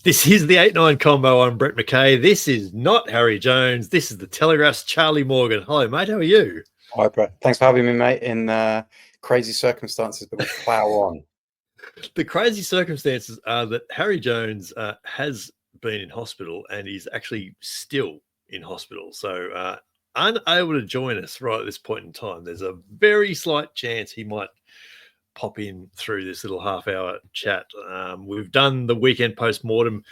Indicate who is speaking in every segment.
Speaker 1: This is the 8-9 combo. I'm Brett McKay. This is not Harry Jones. This is the Telegraph's Charlie Morgan. Hello, mate. How are you?
Speaker 2: Hi, Brett. Thanks for having me, mate. In crazy circumstances, but we'll plow on.
Speaker 1: The crazy circumstances are that Harry Jones has been in hospital and is actually still in hospital. So unable to join us right at this point in time. There's a very slight chance he might pop in through this little half-hour chat. We've done the Weekend Post Mortem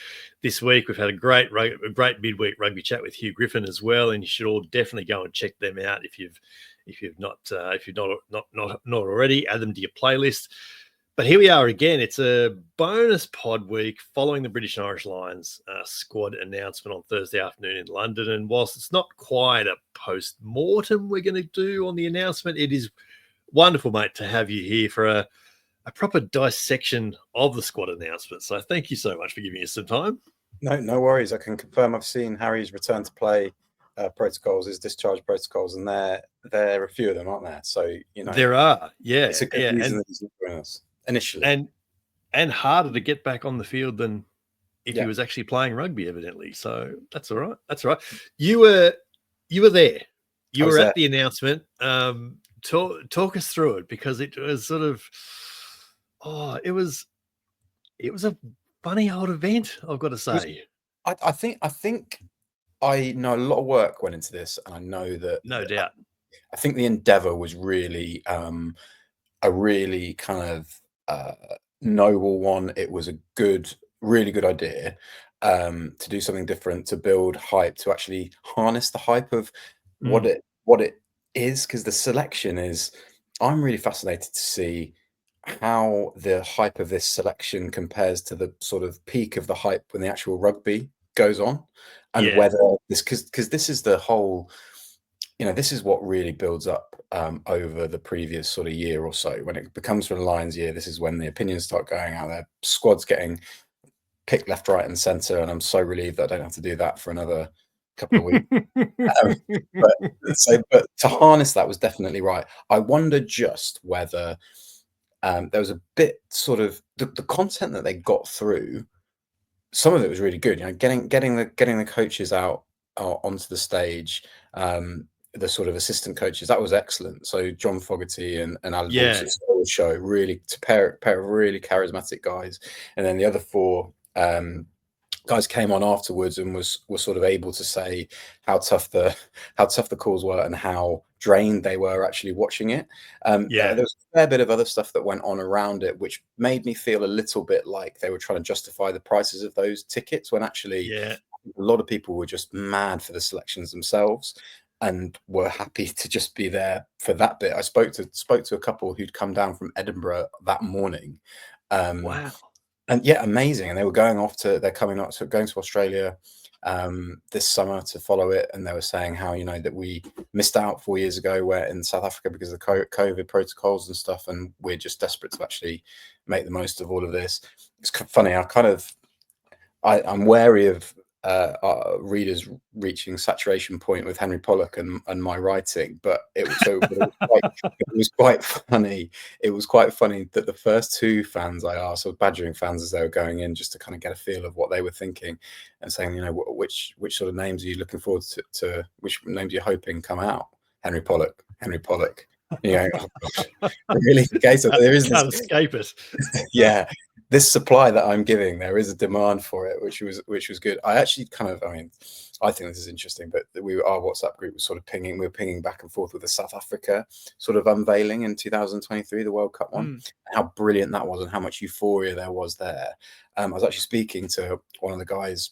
Speaker 1: this week. We've had a great midweek rugby chat with Hugh Griffin as well, and you should all definitely go and check them out if you've not already. Add them to your playlist. But here we are again. It's a bonus pod week following the British and Irish Lions squad announcement on Thursday afternoon in London. And whilst it's not quite a post-mortem we're going to do on the announcement, it is wonderful, mate, to have you here for a proper dissection of the squad announcement. So thank you so much for giving us some time.
Speaker 2: No worries. I can confirm I've seen Harry's return to play protocols, his discharge protocols, and there are a few of them, aren't there? So, you know.
Speaker 1: There are, yeah.
Speaker 2: It's a good reason that he's not joining us initially.
Speaker 1: And harder to get back on the field than if he was actually playing rugby, evidently. So that's all right. That's all right. You were there. You were at the announcement. Talk us through it, because it was sort of, it was a funny old event, I've got to say.
Speaker 2: I think I know a lot of work went into this, and I know that
Speaker 1: no doubt.
Speaker 2: I think the endeavor was really a really kind of noble one. It was a really good idea to do something different, to build hype, to actually harness the hype of what it is, because the selection is, I'm really fascinated to see how the hype of this selection compares to the sort of peak of the hype when the actual rugby goes on, and whether this, because this is the whole, you know, this is what really builds up over the previous sort of year or so. When it becomes from the Lions year, this is when the opinions start going out there, squads getting picked left, right and centre, and I'm so relieved that I don't have to do that for another couple of weeks. But to harness that was definitely right. I wonder just whether there was a bit sort of the content that they got through. Some of it was really good, you know, getting the coaches out onto the stage, the sort of assistant coaches, that was excellent. So John Fogarty and Alan Hawks' show, really, to pair of really charismatic guys, and then the other four guys came on afterwards and were sort of able to say how tough the calls were and how drained they were actually watching it. There was a fair bit of other stuff that went on around it, which made me feel a little bit like they were trying to justify the prices of those tickets, when actually a lot of people were just mad for the selections themselves and were happy to just be there for that bit. I spoke to a couple who'd come down from Edinburgh that morning.
Speaker 1: Wow.
Speaker 2: And amazing. And they were going to Australia this summer to follow it. And they were saying how, you know, that we missed out 4 years ago where in South Africa because of the COVID protocols and stuff. And we're just desperate to actually make the most of all of this. It's funny. I'm wary of readers reaching saturation point with Henry Pollock and my writing, but it was quite funny. It was quite funny that the first two fans I asked, or badgering fans as they were going in, just to kind of get a feel of what they were thinking, and saying, you know, which sort of names are you looking forward to which names are you hoping come out? Henry Pollock. You know, really? Okay, so there is
Speaker 1: can't escape it.
Speaker 2: This supply that I'm giving, there is a demand for it, which was good. I actually I think this is interesting, but our WhatsApp group was sort of we were pinging back and forth with the South Africa sort of unveiling in 2023, the World Cup one, how brilliant that was and how much euphoria there was there. I was actually speaking to one of the guys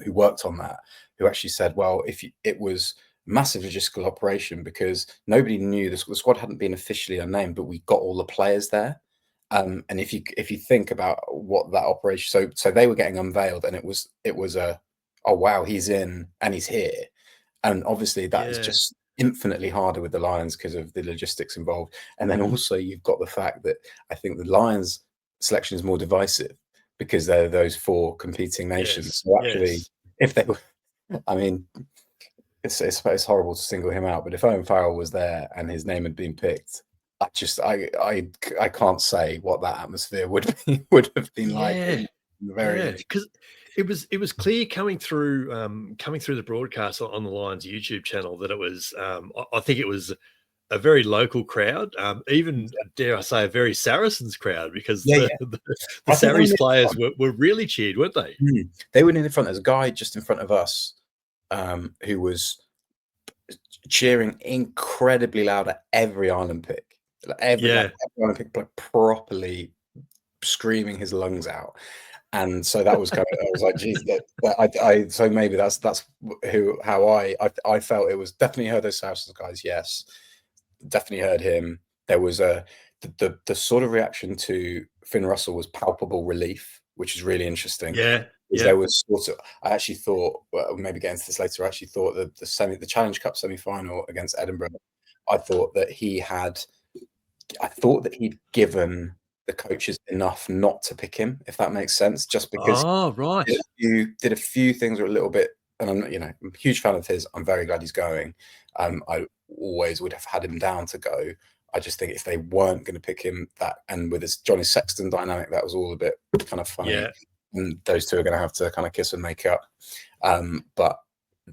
Speaker 2: who worked on that, who actually said, well, it was massive logistical operation because nobody knew the squad hadn't been officially unnamed, but we got all the players there. And if you think about what that operation, so they were getting unveiled, and it was a, oh wow, he's in and he's here, and obviously that is just infinitely harder with the Lions because of the logistics involved. And then also you've got the fact that I think the Lions selection is more divisive because they're those four competing nations. So actually, if they were, I mean, it's horrible to single him out, but if Owen Farrell was there and his name had been picked, I can't say what that atmosphere would have been like Very
Speaker 1: because it was clear coming through the broadcast on the Lions YouTube channel that it was I think it was a very local crowd, even dare I say a very Saracens crowd, because the Sarries players were really cheered, weren't they?
Speaker 2: They were in the front. There's a guy just in front of us who was cheering incredibly loud at every Ireland pick. Every Ireland pick, properly screaming his lungs out. And so that was kind of, I was like, geez, so maybe that's how I felt. It was definitely heard those Saracens guys. Yes, definitely heard him. There was the sort of reaction to Finn Russell was palpable relief, which is really interesting. There was sort of, I actually thought, well, maybe get into this later. I actually thought that the Challenge Cup semi-final against Edinburgh, I thought that he'd given the coaches enough not to pick him, if that makes sense, just because you did a few things were a little bit, and I'm a huge fan of his. I'm very glad he's going. I always would have had him down to go. I just think if they weren't going to pick him, and with this Johnny Sexton dynamic, that was all a bit kind of funny. And those two are going to have to kind of kiss and make up. But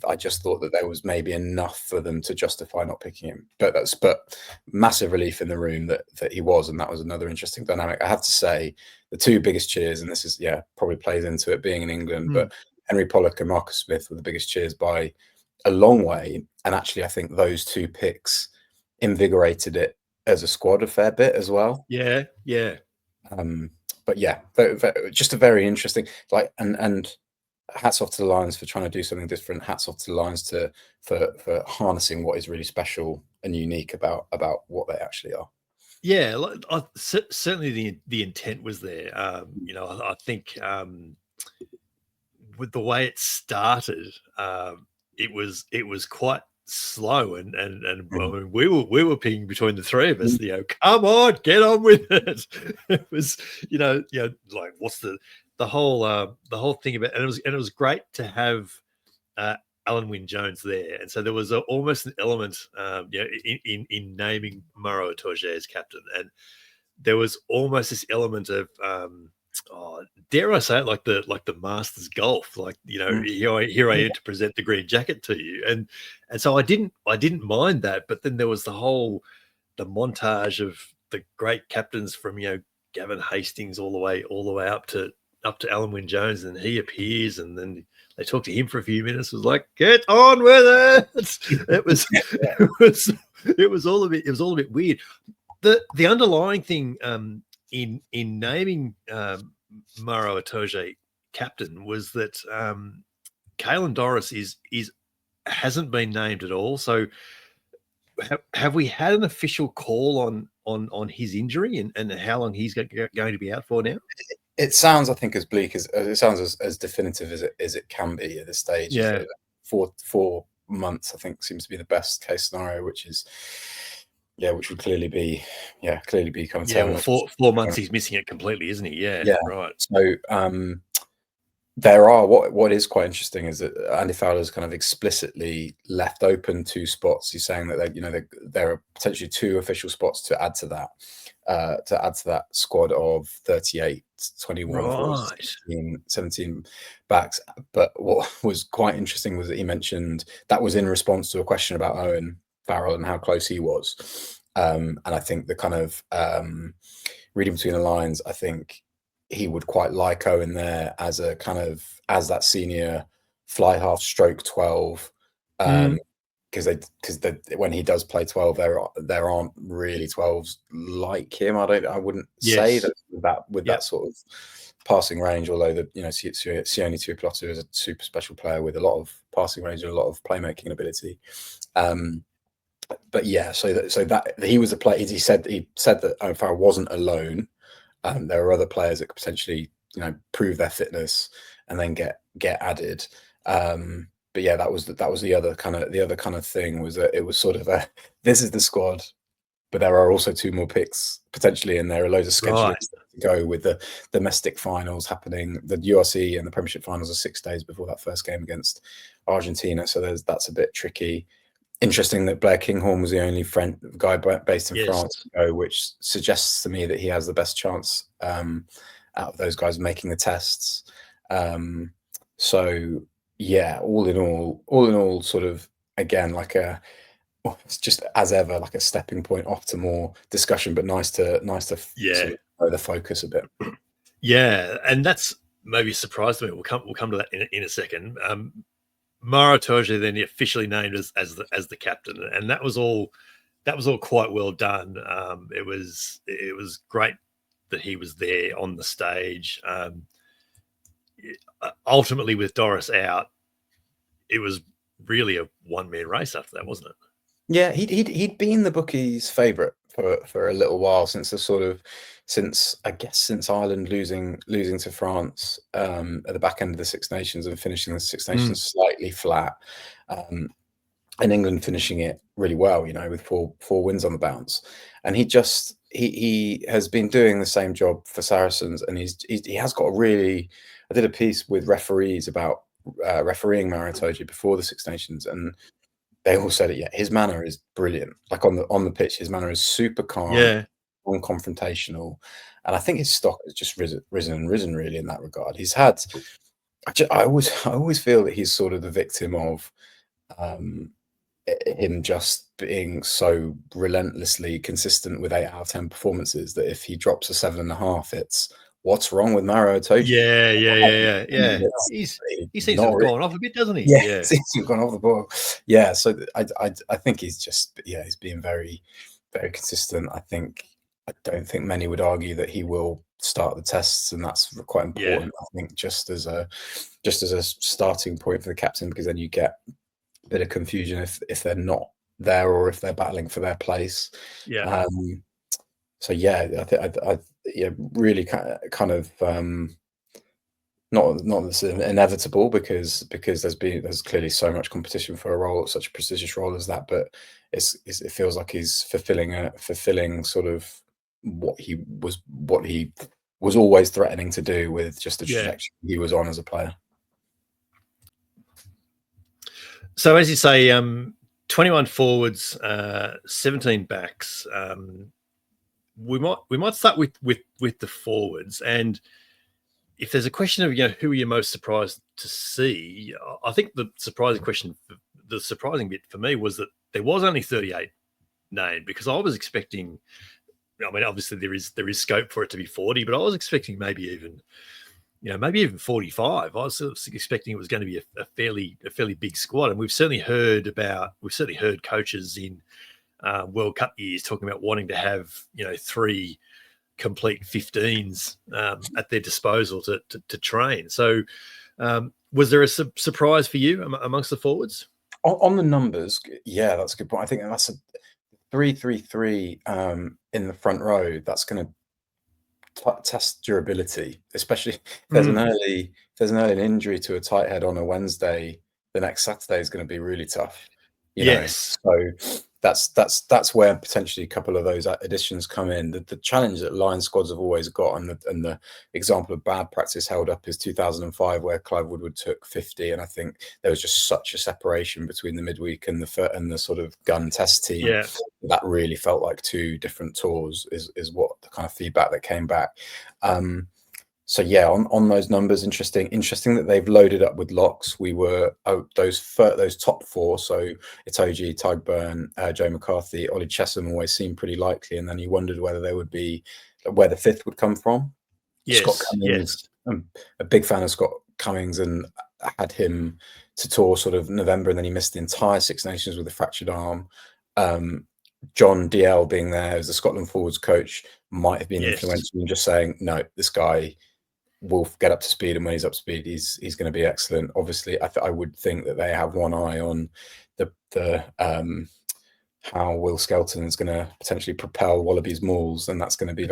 Speaker 2: I just thought that there was maybe enough for them to justify not picking him. But massive relief in the room that he was, and that was another interesting dynamic. I have to say, the two biggest cheers, and this is probably plays into it being in England, but Henry Pollock and Marcus Smith were the biggest cheers by a long way. And actually, I think those two picks invigorated it as a squad a fair bit as well. But just a very interesting, and hats off to the Lions for trying to do something different. Hats off to the Lions for harnessing what is really special and unique about what they actually are.
Speaker 1: Certainly the intent was there. I think with the way it started, it was quite slow, and I mean, we were picking between the three of us. Come on, get on with it. It was like what's the whole thing about, and it was great to have Alan Wynne-Jones there, and so there was almost an element in naming Maro Itoje as captain, and there was almost this element of dare I say it, like the Masters golf, here I am to present the green jacket to you, and so I didn't mind that, but then there was the montage of the great captains from Gavin Hastings all the way up to Alan Wynne-Jones, and he appears, and then they talk to him for a few minutes. It was like, get on with it. It was all a bit weird. The underlying thing in naming Maro Itoje captain was that Caelan Doris hasn't been named at all. So have we had an official call on his injury and how long he's going to be out for now?
Speaker 2: It sounds, I think, as bleak as it sounds as definitive as it can be at this stage.
Speaker 1: Yeah,
Speaker 2: 4 months, I think, seems to be the best case scenario, which would clearly be kind of terminal.
Speaker 1: 4 months he's missing it completely, isn't he? Yeah, right.
Speaker 2: So there are what is quite interesting is that Andy Fowler's kind of explicitly left open 2 spots. He's saying that there are potentially 2 official spots to add to that squad of 38, 21,
Speaker 1: right.
Speaker 2: 17 backs. But what was quite interesting was that he mentioned that was in response to a question about Owen Farrell and how close he was. And I think the kind of reading between the lines, I think he would quite like Owen there as that senior fly half stroke 12. Because when he does play 12, there aren't really 12s like him. I wouldn't say that with that sort of passing range. Although Sione Tuipulotu is a super special player with a lot of passing range and a lot of playmaking ability. But so that he was a player. He said that Owen Farrell wasn't alone. There are other players that could potentially prove their fitness and then get added. But that was the other kind of thing, was that it was sort of this is the squad, but there are also 2 more picks potentially, and there are loads of scheduling to go with the domestic finals happening. The URC and the Premiership finals are 6 days before that first game against Argentina, so that's a bit tricky. Interesting that Blair Kinghorn was the only guy based in France to go, which suggests to me that he has the best chance out of those guys making the tests. So yeah, all in all, sort of again like it's just as ever like a stepping point off to more discussion, but nice to sort of throw the focus a bit.
Speaker 1: Yeah, and that's maybe a surprise to me. We'll come to that in a second. Maro Itoje then officially named as the captain, and that was all quite well done. It was great that he was there on the stage. Ultimately, with Doris out, it was really a one-man race after that, wasn't it?
Speaker 2: Yeah, he'd been the bookies' favourite for a little while since Ireland losing to France at the back end of the Six Nations and finishing the Six Nations slightly flat, and England finishing it really well, with four wins on the bounce. And he has been doing the same job for Saracens, and he has got a really. I did a piece with referees about refereeing Maro Itoje before the Six Nations, and they all said it. Yeah, his manner is brilliant. Like on the pitch, his manner is super calm, non-confrontational, and I think his stock has just risen really in that regard. He's had. I always feel that he's sort of the victim of him just being so relentlessly consistent with 8 out of 10 performances that if he drops a 7.5, it's what's wrong with Maro Itoje?
Speaker 1: Yeah. He seems to have gone off a bit, doesn't he?
Speaker 2: Yeah, seems to have gone off the ball. Yeah, so I think he's just he's being very, very consistent. I don't think many would argue that he will start the tests, and that's quite important. I think just as a starting point for the captain, because then you get a bit of confusion if they're not there or if they're battling for their place.
Speaker 1: Yeah.
Speaker 2: So yeah, I really kind of not this inevitable because there's clearly so much competition for a role, such a prestigious role as that, but it feels like he's fulfilling sort of what he was always threatening to do with just the trajectory he was on as a player.
Speaker 1: So as you say, 21 forwards, 17 backs. We might start with the forwards, and if there's a question of who are you most surprised to see, I think the surprising bit for me was that there was only 38 named, because I was expecting. I mean, obviously there is scope for it to be 40, but I was expecting maybe even 45. I was sort of expecting it was going to be a fairly big squad, and we've certainly heard coaches in World Cup years talking about wanting to have 3 complete 15s at their disposal to train. So was there a surprise for you amongst the forwards?
Speaker 2: On the numbers, yeah, that's a good point. I think that's a 3-3-3 in the front row. That's going to test durability, especially if there's an early injury to a tight head on a Wednesday. The next Saturday is going to be really tough.
Speaker 1: Yes.
Speaker 2: So that's where potentially a couple of those additions come in. The challenge that line squads have always got, and the example of bad practice held up is 2005, where Clive Woodward took 50, and I think there was just such a separation between the midweek and the sort of gun test team.
Speaker 1: Yeah.
Speaker 2: That really felt like 2 different tours. Is what the kind of feedback that came back. So yeah, on those numbers, interesting that they've loaded up with locks. We were those top 4, so Itoje, Tadhg Beirne, Joe McCarthy, Ollie Chesham always seemed pretty likely, and then you wondered where the 5th would come from.
Speaker 1: Yes,
Speaker 2: Scott Cummings. I'm a big fan of Scott Cummings, and I had him to tour sort of November, and then he missed the entire Six Nations with a fractured arm. John DL being there as the Scotland forwards coach might have been influential in just saying, no, this guy will get up to speed, and when he's up to speed, he's going to be excellent. Obviously, I would think that they have one eye on the how Will Skelton is going to potentially propel Wallabies Mauls, and that's going to be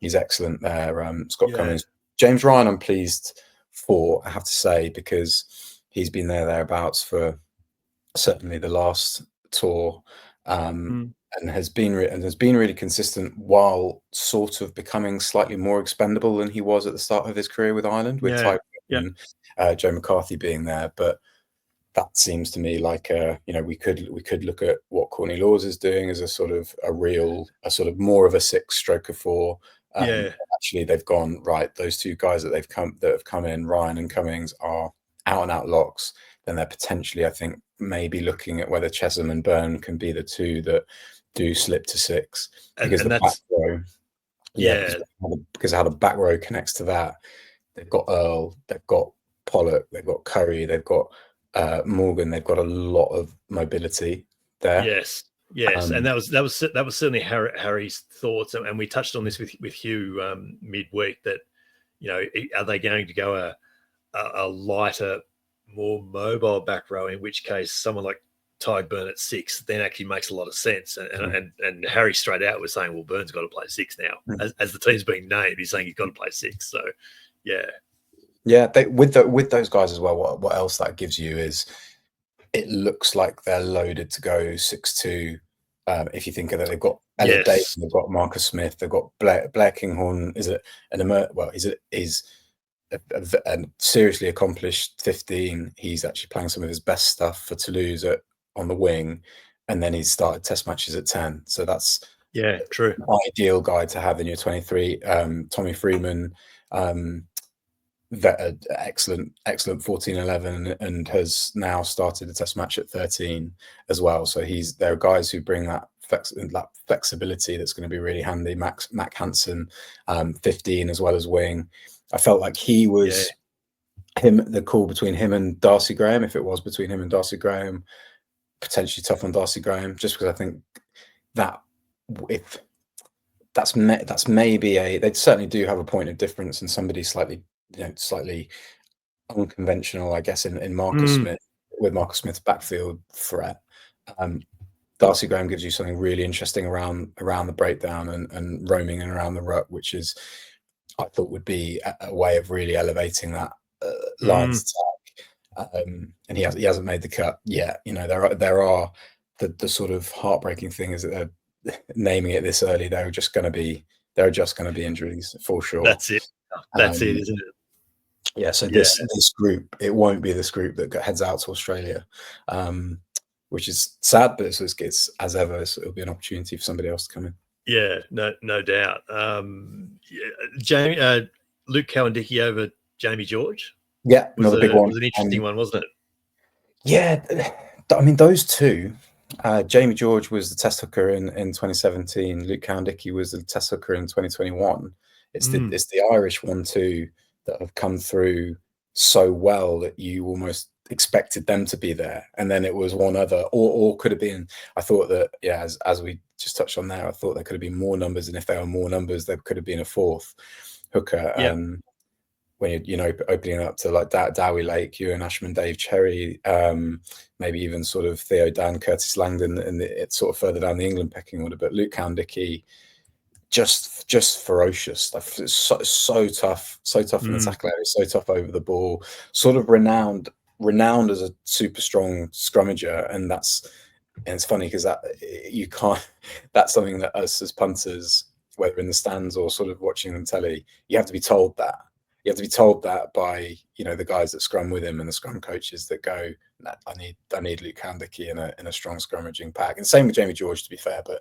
Speaker 2: he's excellent there. Scott Cummings, James Ryan, I'm pleased for, I have to say, because he's been thereabouts for certainly the last tour. And has been really consistent while sort of becoming slightly more expendable than he was at the start of his career with Ireland, with Tadhg and Joe McCarthy being there. But that seems to me like we could look at what Courtney Laws is doing as a sort of more of a 6 stroke of 4. Actually, they've gone right. Those two guys that have come in, Ryan and Cummings, are out and out locks. Then they're potentially, I think, maybe looking at whether Chesham and Byrne can be the two that do slip to 6, because the back row, because how the back row connects to that. They've got Earl, they've got Pollock, they've got Curry, they've got Morgan. They've got a lot of mobility there.
Speaker 1: Yes, and that was certainly Harry's thoughts, and we touched on this with Hugh midweek, that are they going to go a lighter, more mobile back row, in which case someone like Ty Byrne at 6 then actually makes a lot of sense. And Harry straight out was saying, well, Byrne's got to play 6 now. As the team's being named, he's saying he's got to play 6. So, yeah.
Speaker 2: With those guys as well, what else that gives you is it looks like they're loaded to go 6-2. If you think of it, they've got Elliot Davis, they've got Marcus Smith, they've got Blair Kinghorn. Is a seriously accomplished 15. He's actually playing some of his best stuff for Toulouse on the wing, and then he's started test matches at 10. So that's
Speaker 1: true.
Speaker 2: An ideal guy to have in your 23. Tommy Freeman, excellent 14-11, and has now started a test match at 13 as well. So there are guys who bring that flexibility that's going to be really handy. Mac Hansen, 15 as well as wing. I felt like he was the call between him and Darcy Graham. If it was between him and Darcy Graham, potentially tough on Darcy Graham, just because I think that if that's maybe they certainly do have a point of difference, and somebody slightly unconventional, I guess, in Marcus Smith, with Marcus Smith's backfield threat. Darcy Graham gives you something really interesting around the breakdown and roaming and around the ruck, which is, I thought, would be a way of really elevating that Lions attack. And he hasn't made the cut yet. There are the sort of heartbreaking thing is that they're naming it this early. There are just going to be injuries for sure.
Speaker 1: That's it. That's it, isn't it?
Speaker 2: Yeah. So this group, it won't be this group that heads out to Australia, which is sad, but it's as ever, so it'll be an opportunity for somebody else to come in.
Speaker 1: Yeah, no doubt. Luke Cowan-Dickie over Jamie George.
Speaker 2: Yeah, another big one.
Speaker 1: Was an interesting one, wasn't it?
Speaker 2: Yeah, I mean, those two. Jamie George was the test hooker in 2017. Luke Cowan-Dickie was the test hooker in 2021. It's the Irish 1-2 that have come through so well that you almost expected them to be there, and then it was one other, or could have been. I thought that as we just touched on there, I thought there could have been more numbers, and if there were more numbers, there could have been a fourth hooker. When you're opening up to like Dowie Lake, Ewan Ashman, Dave Cherry, maybe even sort of Theo Dan, Curtis Langdon, and it's sort of further down the England pecking order. But Luke Cowan-Dickie, just ferocious. So tough in the tackle area, so tough over the ball, sort of renowned as a super strong scrummager, and it's funny because that's something that us as punters, whether in the stands or sort of watching them telly, you have to be told that. You have to be told that by the guys that scrum with him and the scrum coaches that go, nah, I need Luke Cowan-Dickie in a strong scrummaging pack. And same with Jamie George, to be fair, but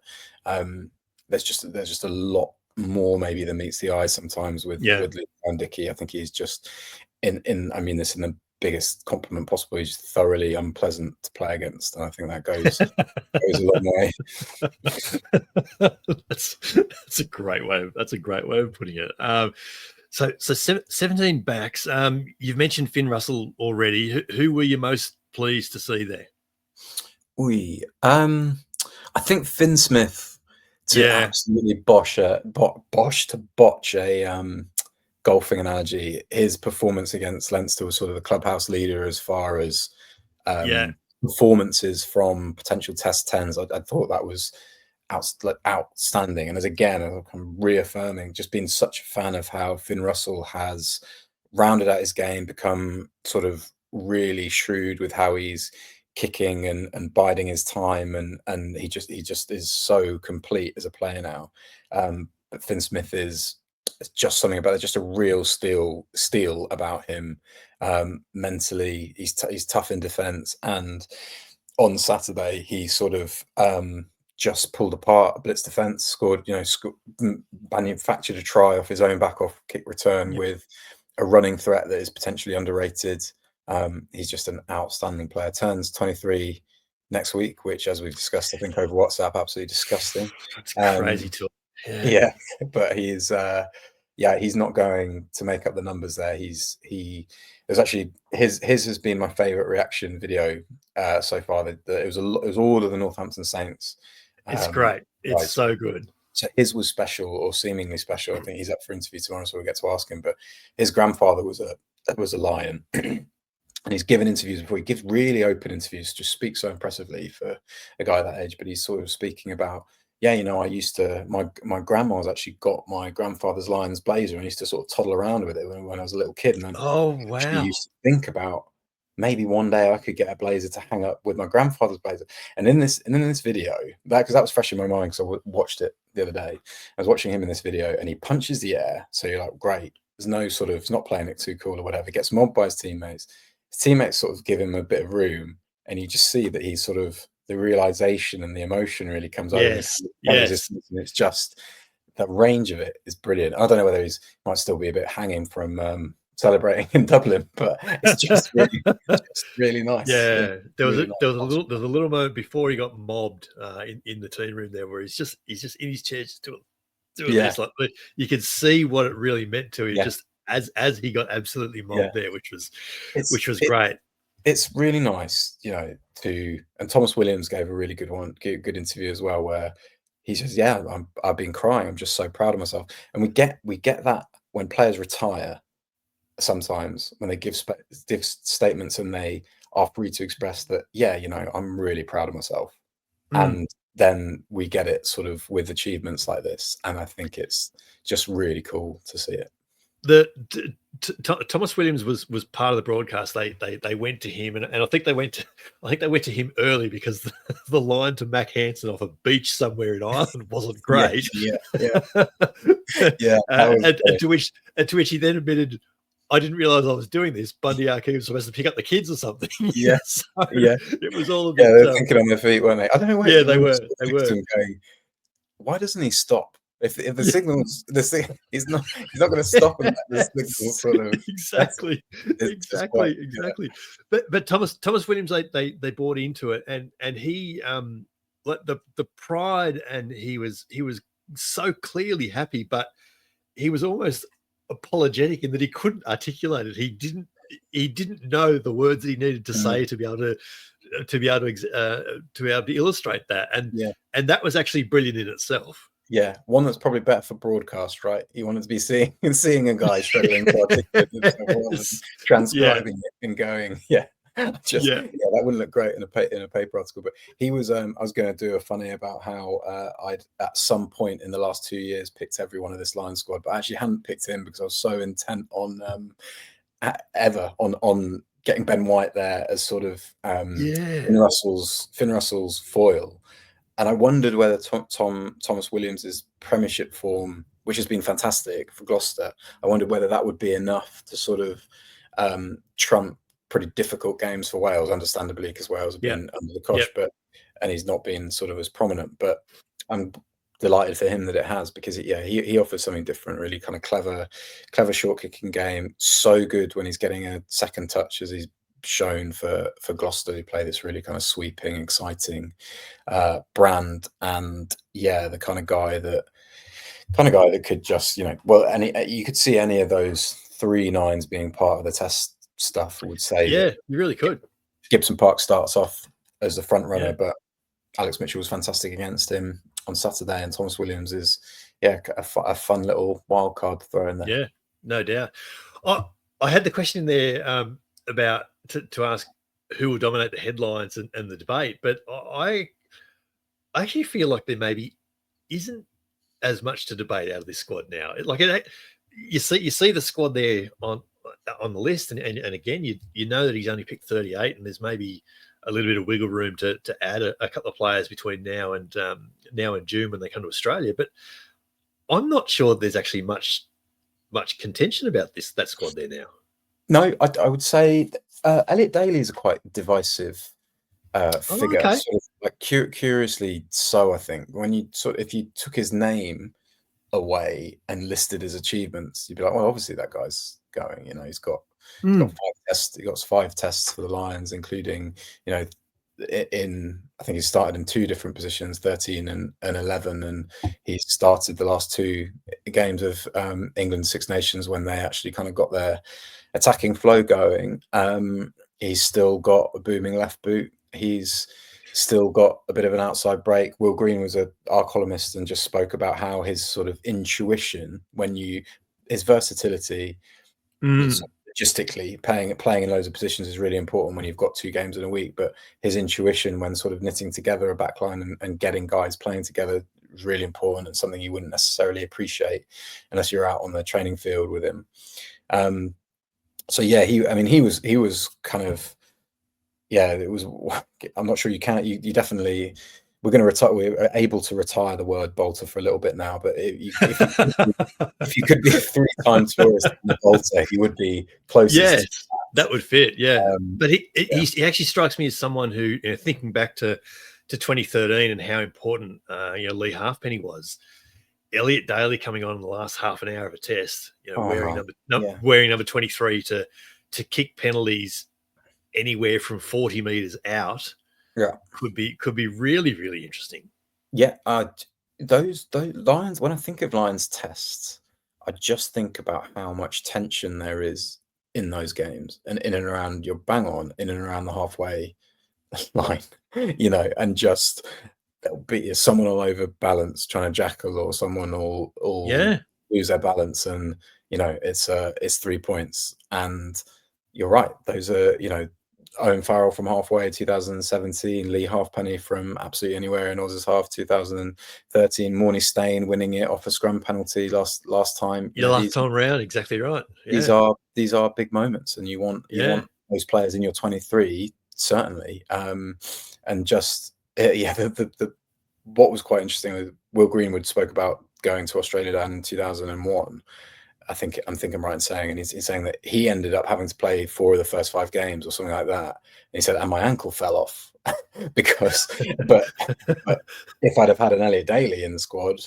Speaker 2: there's just a lot more maybe than meets the eye sometimes with Luke Cowan-Dickie. I think he's just I mean this in the biggest compliment possible. He's thoroughly unpleasant to play against, and I think that goes a long way.
Speaker 1: That's a great way. That's a great way of putting it. So 17 backs. You've mentioned Finn Russell already. Who were you most pleased to see there?
Speaker 2: I think Finn Smith to absolutely botch a golfing analogy. His performance against Leinster was sort of the clubhouse leader as far as performances from potential test 10s. I thought that was outstanding, and I'm reaffirming just being such a fan of how Finn Russell has rounded out his game, become sort of really shrewd with how he's kicking and biding his time, and he just is so complete as a player now. But Finn Smith is just something about it, just a real steel about him. Mentally, he's tough in defence, and on Saturday he sort of just pulled apart a blitz defense, scored, manufactured a try off his own back off kick return with a running threat that is potentially underrated. He's just an outstanding player. Turns 23 next week, which, as we've discussed, I think over WhatsApp, absolutely disgusting.
Speaker 1: It's crazy talk.
Speaker 2: Yeah, but he's not going to make up the numbers there. There's actually his has been my favorite reaction video so far. It was all of the Northampton Saints.
Speaker 1: It's great. It's so good.
Speaker 2: So his was special, or seemingly special. I think he's up for interview tomorrow, so we'll get to ask him. But his grandfather was a Lion, and he's given interviews before. He gives really open interviews, just speaks so impressively for a guy that age. But he's sort of speaking about, I used to, my grandma's actually got my grandfather's Lions blazer, and I used to sort of toddle around with it when I was a little kid. And I used to think about, maybe one day I could get a blazer to hang up with my grandfather's blazer. And in this video, because that was fresh in my mind, because I watched it the other day. I was watching him in this video, and he punches the air. So you're like, great. There's no sort of, he's not playing it too cool or whatever. Gets mobbed by his teammates. His teammates sort of give him a bit of room, and you just see that he's sort of, the realization and the emotion really comes over.
Speaker 1: Yes.
Speaker 2: And it's just, that range of it is brilliant. I don't know whether might still be a bit hanging from celebrating in Dublin, but it's just really nice.
Speaker 1: Yeah, there was a little moment before he got mobbed in the team room there, where he's just in his chair just doing this. Like, you can see what it really meant to him just as he got absolutely mobbed there, which was great.
Speaker 2: It's really nice, and Thomas Williams gave a really good interview as well, where he says, I've been crying. I'm just so proud of myself. And we get that when players retire. Sometimes when they give statements and they are free to express that, I'm really proud of myself. And then we get it sort of with achievements like this. And I think it's just really cool to see it.
Speaker 1: Thomas Williams was part of the broadcast. They went to him, and I think they went to him early because the line to Mac Hansen off a beach somewhere in Ireland wasn't great. And to which he then admitted, I didn't realize I was doing this. Bundy Archie was supposed to pick up the kids or something. It was all a bit.
Speaker 2: They were thinking on their feet, weren't they? I don't know why.
Speaker 1: Yeah, they were.
Speaker 2: Going, why doesn't he stop? If the signal's he's not going to stop and let the signal sort of
Speaker 1: exactly. But Thomas Williams, they bought into it, and he the pride, and he was so clearly happy, but he was almost apologetic in that he couldn't articulate it. He didn't know the words that he needed to say to be able to illustrate that, and that was actually brilliant in itself.
Speaker 2: Yeah, one that's probably better for broadcast, right? You wanted to be seeing a guy struggling to articulate, transcribing it and going, that wouldn't look great in a paper article. But he was, I was going to do a funny about how I'd at some point in the last 2 years picked every one of this Lion squad, but I actually hadn't picked him because I was so intent on on getting Ben White there as sort of Finn Russell's foil. And I wondered whether Thomas Williams's Premiership form, which has been fantastic for Gloucester, I wondered whether that would be enough to sort of trump pretty difficult games for Wales, understandably, because Wales have been under the cosh, and he's not been sort of as prominent. But I'm delighted for him that it has, because he offers something different, really kind of clever short kicking game. So good when he's getting a second touch, as he's shown for Gloucester, who play this really kind of sweeping, exciting brand, and the kind of guy that could just you could see any of those 3 nines being part of the test stuff. I would say
Speaker 1: you really could.
Speaker 2: Gibson Park starts off as the front runner, but Alex Mitchell was fantastic against him on Saturday, and Thomas Williams is a fun little wild card to throw in there.
Speaker 1: Yeah, no doubt. I had the question there about to ask who will dominate the headlines and the debate, but I actually feel like there maybe isn't as much to debate out of this squad now. Like you see the squad there on the list, and again you know that he's only picked 38, and there's maybe a little bit of wiggle room to add a couple of players between now and June when they come to Australia. But I'm not sure there's actually much contention about that squad there now.
Speaker 2: No, I would say Elliot Daly is a quite divisive figure,
Speaker 1: okay.
Speaker 2: sort of like curiously so. I think when you if you took his name away and listed his achievements, you'd be like, well, obviously that guy's going. You know, he's got 5 tests. He got 5 tests for the Lions, including, you know, I think he started in 2 different positions, 13 and 11, and he started the last 2 games of England Six Nations when they actually kind of got their attacking flow going. He's still got a booming left boot. He's still got a bit of an outside break. Will Green was our columnist and just spoke about how his sort of intuition, his versatility, logistically playing in loads of positions is really important when you've got 2 games in a week. But his intuition when sort of knitting together a backline and getting guys playing together is really important, and something you wouldn't necessarily appreciate unless you're out on the training field with him. So yeah, he was kind of, yeah, it was. I'm not sure you definitely. We're going to retire. We're able to retire the word bolter for a little bit now, but if you could be a 3-time tourist in the bolter, he would be closest.
Speaker 1: Yes, that would fit. Yeah, but he actually strikes me as someone who, you know, thinking back to 2013 and how important Lee Halfpenny was. Elliot Daly coming on in the last half an hour of a test, you know, wearing number 23 to kick penalties anywhere from 40 meters out.
Speaker 2: Yeah,
Speaker 1: could be really, really interesting.
Speaker 2: Yeah, those Lions. When I think of Lions tests, I just think about how much tension there is in those games, and in and around, you're bang on in and around the halfway line, you know, and just there'll be someone all over balance trying to jackal, or someone will lose their balance, and you know it's 3 points. And you're right, those are, you know, Owen Farrell from halfway 2017, Lee Halfpenny from absolutely anywhere in Oz's half 2013, Morney Stain winning it off a scrum penalty last time.
Speaker 1: Last time round, exactly right.
Speaker 2: Yeah. These are big moments, and you want those players in your 23 certainly. And just what was quite interesting was Will Greenwood spoke about going to Australia in 2001. I think I'm right in saying, and he's saying that he ended up having to play 4 of the first 5 games or something like that. And he said, and my ankle fell off because, but if I'd have had an Elliot Daly in the squad,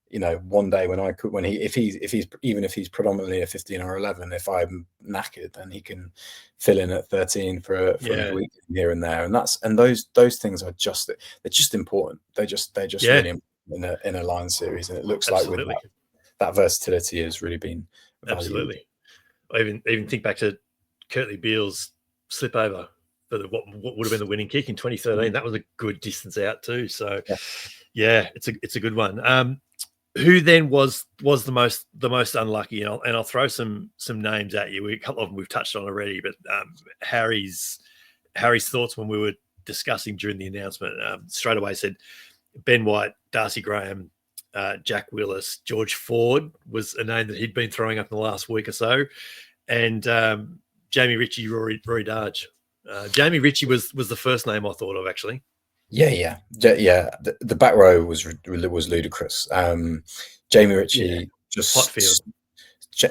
Speaker 2: you know, one day if he's predominantly a 15 or 11, if I'm knackered, then he can fill in at 13 for a week here and there. And those things are they're just important. They're just really important in a Lions series. And it looks like with that versatility has really been valued.
Speaker 1: Absolutely. I even think back to Kurtley Beale's slip over for what would have been the winning kick in 2013. That was a good distance out too. So yeah, it's a good one. Who then was the most unlucky? And I'll throw some names at you. A couple of them we've touched on already, but Harry's thoughts when we were discussing during the announcement, straight away said Ben White, Darcy Graham, Jack Willis, George Ford was a name that he'd been throwing up in the last week or so, and Jamie Ritchie, Rory Darge. Jamie Ritchie was the first name I thought of, actually.
Speaker 2: Yeah. The back row was ludicrous. Jamie Ritchie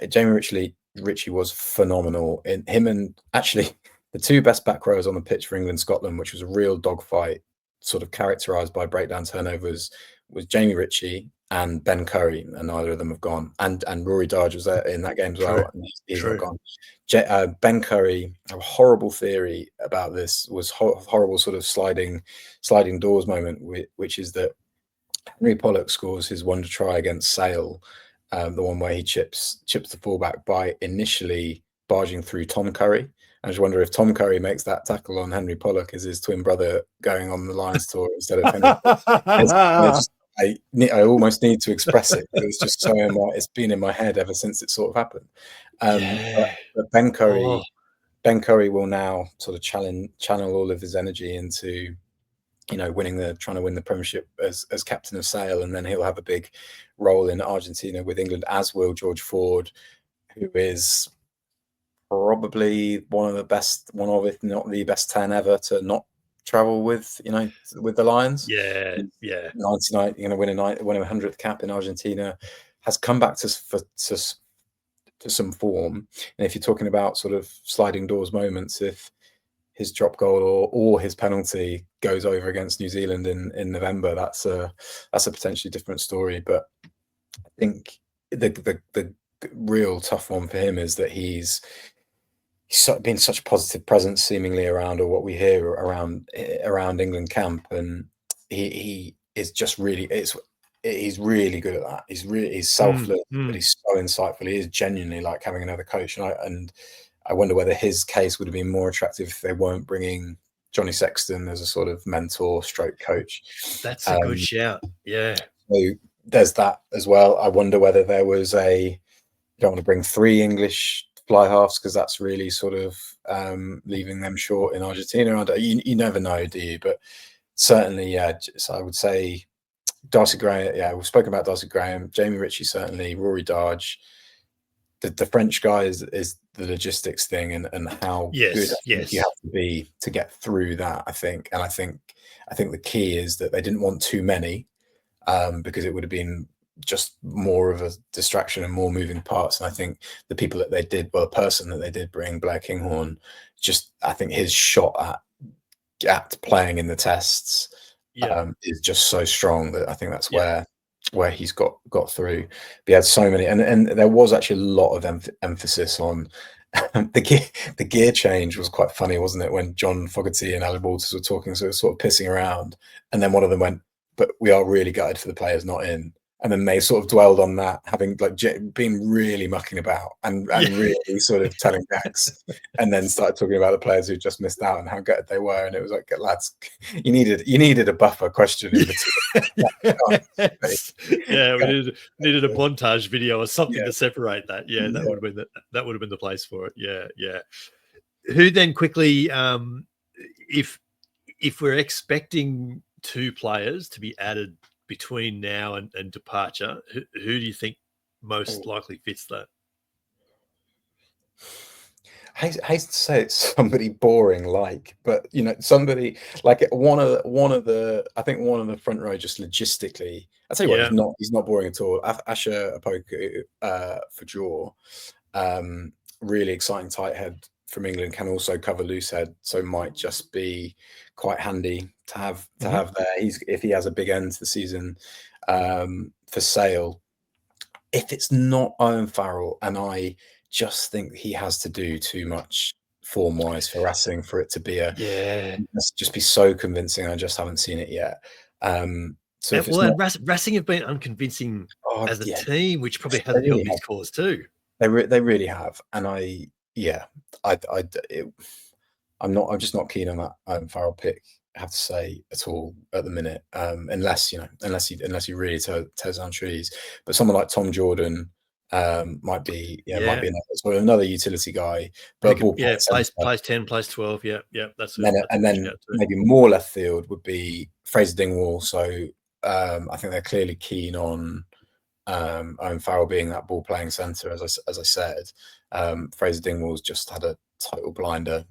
Speaker 2: Jamie Ritchie was phenomenal. In him and actually the 2 best back rows on the pitch for England Scotland, which was a real dogfight, sort of characterised by breakdown turnovers, was Jamie Ritchie and Ben Curry, and neither of them have gone. And Rory Darge was there in that game as well. And he's not gone. Ben Curry, a horrible theory about this was horrible sort of sliding doors moment, which is that Henry Pollock scores his wonder try against Sale, the one where he chips the fullback by initially barging through Tom Curry. I just wonder if Tom Curry makes that tackle on Henry Pollock as his twin brother going on the Lions tour instead of Henry. I almost need to express it. It's just so it's been in my head ever since it sort of happened. But Ben Curry will now sort of channel all of his energy into, you know, trying to win the Premiership as captain of Sale, and then he'll have a big role in Argentina with England, as will George Ford, who is probably one of, if not the best 10 ever to not travel with the Lions. 99, win a 100th cap in Argentina, has come back to some form. And if you're talking about sort of sliding doors moments, if his drop goal or his penalty goes over against New Zealand in November, that's a potentially different story. But I think the real tough one for him is that he's been such a positive presence seemingly around, or what we hear around England camp, and he is just really he's really good at that. He's selfless, but he's so insightful. He is genuinely like having another coach, and I wonder whether his case would have been more attractive if they weren't bringing Johnny Sexton as a sort of mentor stroke coach.
Speaker 1: That's a good shout. Yeah.
Speaker 2: So there's that as well. I wonder whether there was you don't want to bring 3 English fly halves, because that's really sort of leaving them short in Argentina. You never know, do you? But certainly, yeah. So I would say Darcy Graham. Yeah, we've spoken about Darcy Graham, Jamie Ritchie, certainly, Rory Darge. The French guy is the logistics thing, and how good you have to be to get through that. I think the key is that they didn't want too many, because it would have been just more of a distraction and more moving parts. And I think the people that they did, well, the person that they did bring, Blair Kinghorn, just I think his shot at playing in the tests is just so strong that I think that's where he's got through. But he had so many, and there was actually a lot of emphasis on the gear change. Was quite funny, wasn't it, when John Fogarty and Ali Walters were talking, so sort of pissing around, and then one of them went, "But we are really gutted for the players not in." And then they sort of dwelled on that, having like been really mucking about and really sort of telling gags, and then started talking about the players who just missed out and how good they were. And it was like, lads, you needed a buffer question in between.
Speaker 1: Yeah, we needed a montage video or something to separate that. Yeah, that would have been the place for it. Yeah. Who then quickly, if we're expecting 2 players to be added between now and departure, who do you think most likely fits that?
Speaker 2: I hate to say it's somebody boring, but somebody like one of the front row, just logistically. I'll tell you what, he's not boring at all. Asher Apoku for draw, really exciting tight head from England, can also cover loose head, so might just be quite handy to have there. If he has a big end to the season for sale. If it's not Owen Farrell, and I just think he has to do too much form-wise for Racing for it to be just be so convincing. I just haven't seen it yet.
Speaker 1: Racing have been unconvincing as a team, which probably hasn't helped his cause too.
Speaker 2: They really have, and I'm just not keen on that Owen Farrell pick, I have to say, at all at the minute, unless he really tears down trees. But someone like Tom Jordan might be another utility guy, but
Speaker 1: plays 10, plays 12. And
Speaker 2: then maybe more left field would be Fraser Dingwall. So I think they're clearly keen on Owen Farrell being that ball playing centre, as I said. Fraser Dingwall's just had a title blinder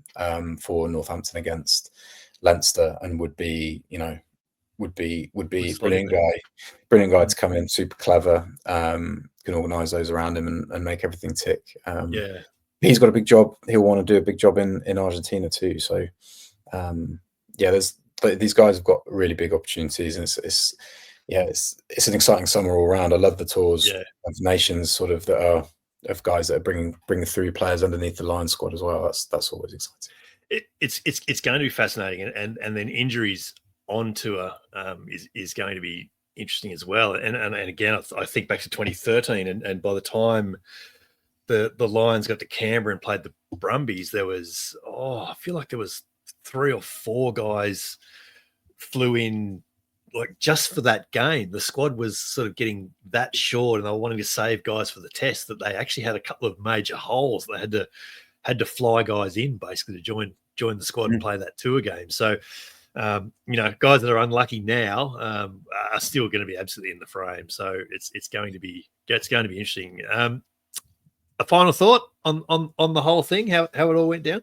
Speaker 2: for Northampton against Leinster, and would be brilliant guy to come in, super clever, can organise those around him and make everything tick. He's got a big job. He'll want to do a big job in Argentina too. So these guys have got really big opportunities, and it's an exciting summer all around. I love the tours of nations, sort of, that are of guys that are bringing through players underneath the Lions squad as well. That's always exciting.
Speaker 1: It's going to be fascinating, and then injuries on tour is going to be interesting as well. And again, I think back to 2013, and by the time the Lions got to Canberra and played the Brumbies, there was I feel like there was 3 or 4 guys flew in, like, just for that game. The squad was sort of getting that short, and they were wanting to save guys for the test, that they actually had a couple of major holes. They had to fly guys in basically to join the squad and play that tour game. So, guys that are unlucky now are still going to be absolutely in the frame. So it's going to be interesting. A final thought on the whole thing, how it all went down?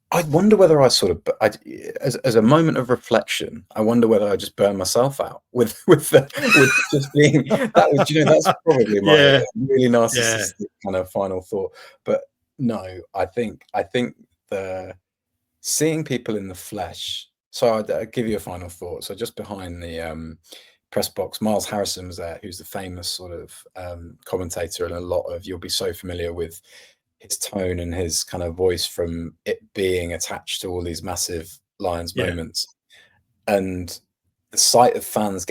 Speaker 2: I wonder whether as a moment of reflection, I wonder whether I just burned myself out with just being that was, that's probably my really narcissistic kind of final thought. But no, I think seeing people in the flesh. So I'll give you a final thought. So just behind the press box, Miles Harrison was there, who's the famous sort of commentator, and a lot of you'll be so familiar with his tone and his kind of voice from it being attached to all these massive Lions moments, and the sight of fans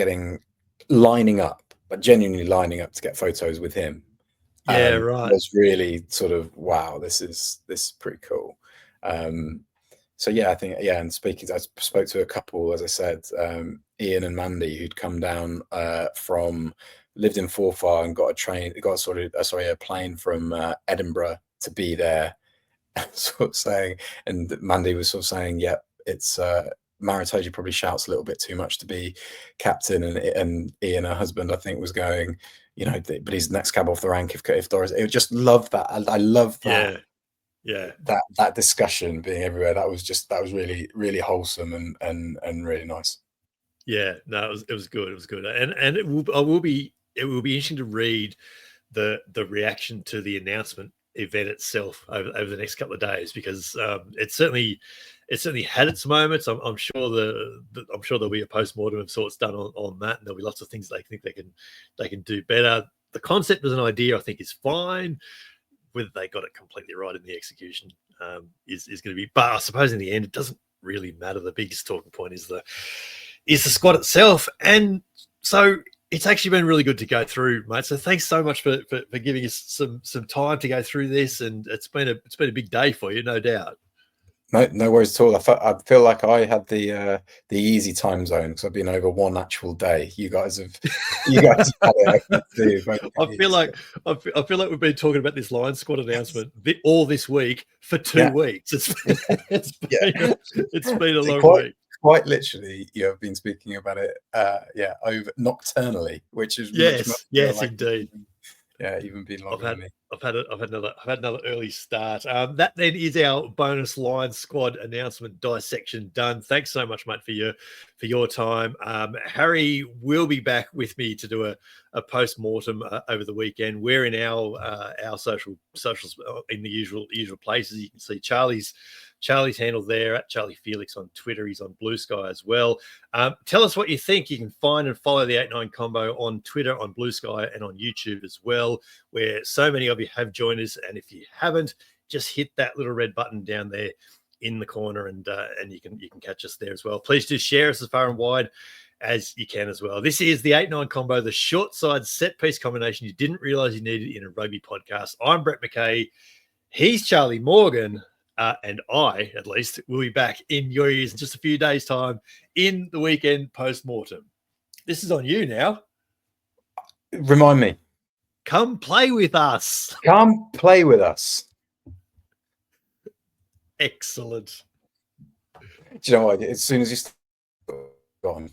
Speaker 2: lining up, but genuinely lining up to get photos with him. Was really sort of, wow, this is pretty cool. So yeah, I think, and speaking, I spoke to a couple, as I said, Ian and Mandy, who'd come down lived in Forfar and got a plane from Edinburgh to be there. Sort of saying, and Mandy was sort of saying, it's Maritoji probably shouts a little bit too much to be captain, and Ian, her husband, I think, was going, but he's next cab off the rank if Doris. I just love that. I love that. That discussion being everywhere. That was really, really wholesome and really nice.
Speaker 1: Yeah, no, it was good. It was good, and it will be interesting to read the reaction to the announcement event itself over the next couple of days, because it certainly had its moments. I'm sure there'll be a post-mortem of sorts done on that, and there'll be lots of things they think they can do better. The concept as an idea, I think, is fine. Whether they got it completely right in the execution is going to be, but I suppose in the end it doesn't really matter. The biggest talking point is the squad itself, and so it's actually been really good to go through, mate. So thanks so much for giving us some time to go through this, and it's been a big day for you, no doubt.
Speaker 2: No worries at all. I feel like I had the easy time zone because I've been over one actual day. You guys have had it.
Speaker 1: I feel like we've been talking about this Lions squad announcement all this week for 2 weeks. It's been a long week.
Speaker 2: Quite literally, you have been speaking about it, over nocturnally, which is
Speaker 1: yes, indeed.
Speaker 2: Yeah, even been longer than me.
Speaker 1: I've had another early start. That then is our bonus Lions squad announcement dissection done. Thanks so much, mate, for your time. Harry will be back with me to do a post-mortem over the weekend. We're in our socials in the usual places. You can see Charlie's handle there at Charlie Felix on Twitter. He's on Blue Sky as well. Tell us what you think. You can find and follow the 8-9 Combo on Twitter, on Blue Sky, and on YouTube as well, where so many of you have joined us. And if you haven't, just hit that little red button down there in the corner, and you can catch us there as well. Please do share us as far and wide as you can as well. This is the 8-9 Combo, the short side set piece combination you didn't realize you needed in a rugby podcast. I'm Brett McKay. He's Charlie Morgan. And I, at least, will be back in your ears in just a few days' time in the Weekend Post Mortem. This is on you now.
Speaker 2: Remind me.
Speaker 1: Come play with us.
Speaker 2: Come play with us.
Speaker 1: Excellent.
Speaker 2: Do you know what? As soon as you start, go on.